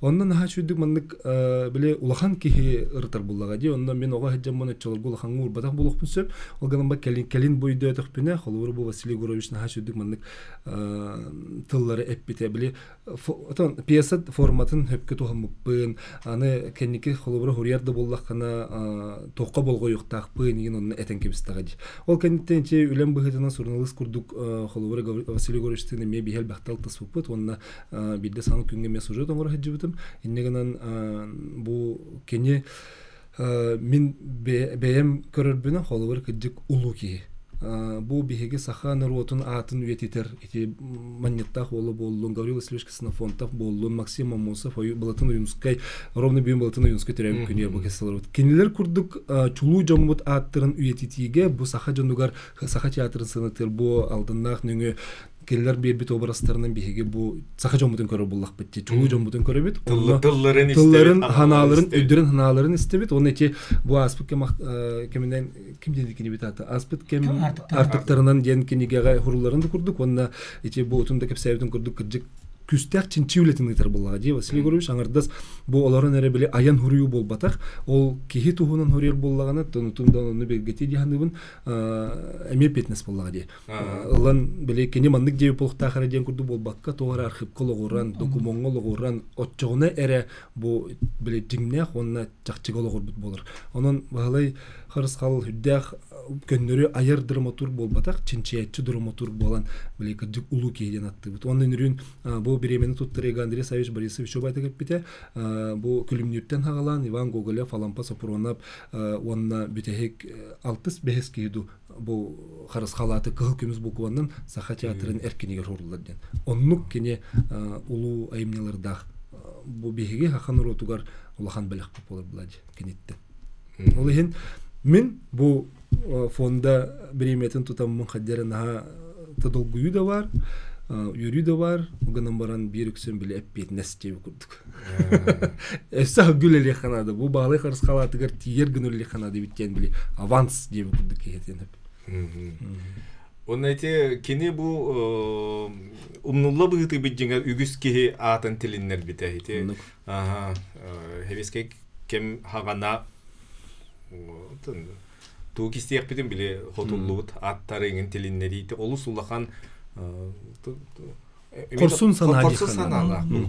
Онно наха чүйдүк мандык биле улахан кихи ыртар буллага ди онно мен ога хаджамман чолгул улахан урбатак булукпун сөп ол ганамба келин бойдо өтөкпүнө холур бу Василий Горович наха чүйдүк мандык тыллары эппите биле отон пьеса форматын хөпкө тухампын аны кенники холур хурьярда буллакана токко болгоюктакпын деген онно этенкебистага ди ол кеннитенче үлем быгытына сурналыс курдук холур Василий Горовичтин эме бихел бактал тасупут онно бидде саны күнгө месужет оңор хаджыбытым иннегенен бу кене мен бэм көрөрбүнө холовер кыдык улуки бу биһиге саха наротун атын үетитер ити маннеттах олы боллун Гаврил Васильевич Ксенофонтов боллун Максим Амосов Балатын Уюнскай ровно бим Балатын Уюнскай терем күнер бу кесселер кинилер курдук чулуу жоммут аттырын үетитиге бу саха жонугар саха театрын сынытыр бу алдыннах нүңү келлер бит образдарынан биһиге бу саха жоммутун көрө буллак битти чулуу жоммутун көрө бит тылларын ханаларын өйдөрүн ханаларын истебит оны эти бу аспык кемден кимден кини бит ата аспык кем артыктарынан ден кинигеге хуруларын да курдук онна эти бу утунда кепсебитин курдук кыржык күстәк чинчиулетин итер буллага ди Василий Егорович аңардас бу оларын эре биле аян хуруу болбатак ол кихи тухунан хурер буллаганы тунтундан оны бегети диханыбын эме петнес буллага ди улан биле кини мандык деп полукта хараден курду болбакка тоора архив кологоран документологоран отчогуна эре бу биле тиңнех онна чакчыгологорбут болор онун багалай харыскал хүддах көннөрү аяр драматург болбатак чинчиятчы драматург болан биле кырдык улуу кейден аттыбыт онун үрүн бу беремени туттырыга Андрей Савич Борисович обайта кеппите бу күлүмнүттен хагалан Иван Гоголев Алампа Сапуронап онна бүтехек 65 кейду бу харыскалаты кыл күмүз букванын саха театрын эркинигер урулладен оннук кене улуу айымнелердах бу беге хахан ротугар улахан белек болор булади кенеттен ол ehen мен бу фонда береметин тутаммын хаддерина тадолгую да бар юрий да бар уганан баран бирүксөн биле эппет нестеби курдук эса гүлеле ханада бу баглай харыскалатыгар тиер гүнөле ханада биттен биле аванс деп курдук кетен он эти кини бу умнулла быты бидиңер үгүс ки атын тилиннер бите ити хевиске кем хагана туу кистиек битин биле хотуллут аттарыңын тилиннери ити олус улахан корсун санаалык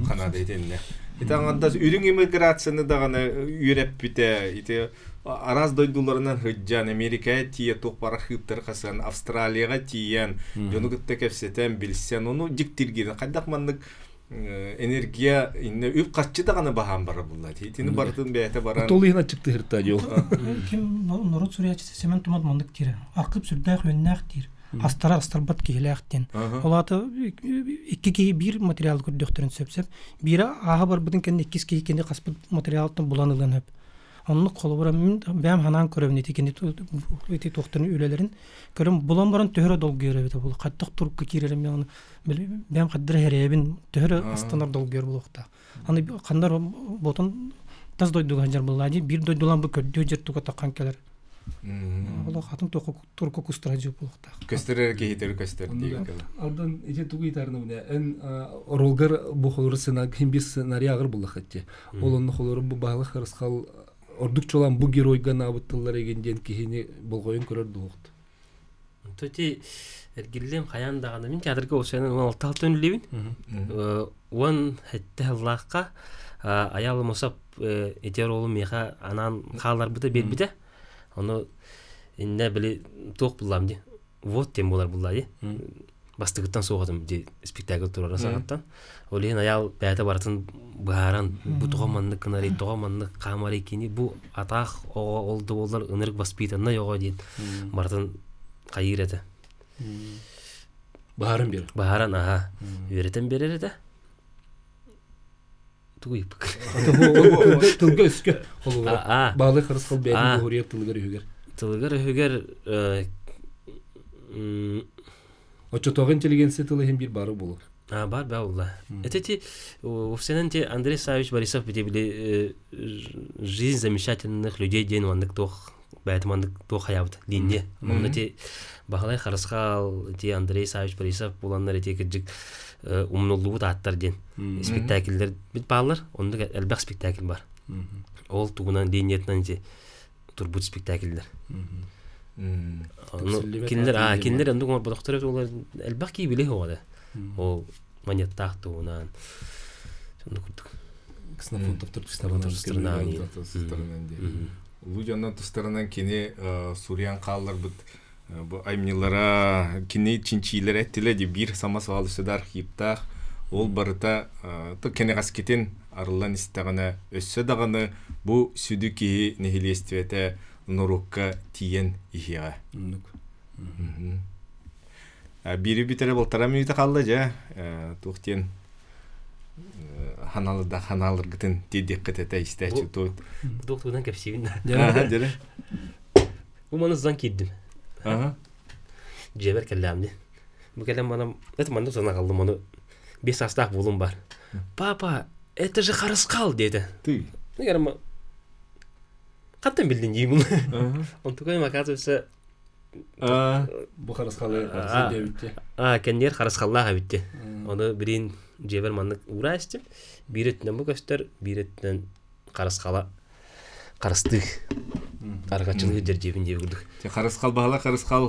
канада итенне итаңанда үрүң иммиграцияны даганы үйрөп бите ити араз дойдуларынан хыджан Америкая тие топара хыптар касан Австралияга тиен жонугутта кепсетен билсен ону диктирген кайдакмандык энергия инне үп каччы даганы бахан бара буллати итини бардын бете баран толыгына чыкты хырта жол ким норот сурячы семен тумат мандык тире акып сүрдәк өннәк тир астар-астарбат киеләктен олаты икки бир материал күрдөхтөрүн сөпсөп бири ага бар бүтүн кенде икки кенде каспыт материалдан буланылып онны колубара мен бәм ханан көрөм нетикенде эти тохтурун үлелерин көрөм булан баран төһөрө долгуйөр бит бул каттык турукка киререм мен бәм каддыр херебин төһөрө астанар долгуйөр булукта аны кандар ботон таз дойдуган жер буллади бир дойдулан бу көрдү жер туга таккан келер Алла хатын турку кустражы булукта көстөрөр кейтер көстөр деген алдан эти тугу итарны мене эн оролгар бу холурсына кимбис сценарий агыр булакатти олонну холору бу баглык харыскал ордук чолан бу геройга набыттылар эгенден кихини болгоюн көрөрдү укту. Тоти эргиллем хаяндаганы мен театрга осенен 16 төнлебин. Он хетте Аллахка аялым осап этер олум меха анан халар бите бербите. Оны инне биле ток булам ди. Вот тем булар буллай. Бастыгыттан соғадым ди спектакль турара сагаттан. Олен аял бәйті бартын бааран бу тоғаманны кынари тоғаманны камари кини бу атақ олды олар ынырық воспитанна йога дейін бартын қайыр еді. Бааран бер. Бааран аха. Үйретен берер еді. Тугуйып. Тылга өске. Баалы қырысқыл бәйдің бұғырияп тылгар үйгер. Тылгар үйгер Очотоғы интеллигенция тылы хем бир бары болу. Бар баула. Это овсенен те Андрей Савич Борисов били жизнь замечательных людей ден вандык тох байтмандык тох хаябыт линде. Оны те багалай харыскал те Андрей Савич Борисов буланнар те киджик умнулуут аттар ден. Спектакльдер бит баллар, онда элбек спектакль бар. Ол тугунан денетнен те турбут спектакльдер. Киндер андык мар бодоктор олар элбек ки биле хогада. Ол монеттах туунан. Сонда курдук. Ксенофонтов Туркистандан. Луҗандан тустарынан кини Суриян каллар бут бу аймнилара кини чинчилер әттеле ди бир самасвал сөдар архивта ол барыта то кене гаскетен арылан истагана өссө даганы бу сүдүки нехилествете нурукка тиен ихига. Бири битере болтара минута қалды жа. Тухтен ханалыда ханалыр гытын дедек кытета истәчү тут. Доктурдан кепсивин. Жere. Bu bana zan kiddim. Aha. Ceber kellemdi. Bu kellem bana etmandı sonra kaldım onu. Bir sastah bulun var. Papa, это же Хараскал dedi. Ты. Ne yarım. Katten bildin diyeyim bunu. On tukay makatırsa Bu Хараскалы bitti. Kendiler Харасkallığa bitti. Onu birin Ceber manlık uğraştım. Bir etinden bu göster, bir etinden Хараскала karıstık. Аргачылыгы жер жебин жеп көрдүк. Карыскал баала карыскал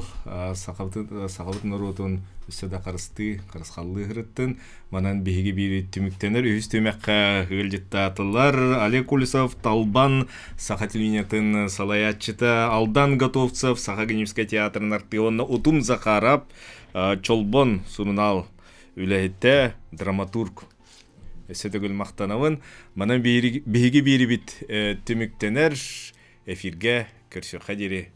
сакабыт норотун үстөдө карысты, карыскаллы хырыттын. Манан биги бири түмүктенер үз төмөккө хылжыттатылар. Олег Кулисов, Талбан, Саха телевидениятын салаятчыта, Алдан Готовцев, Саха Геневская театрын артыгына Утум Захарап, Чолбон Сурунал үлэхитте драматург. Эсетөгүл мактанабын. Манан биги бири бит түмүктенер эфирге көрсө хадири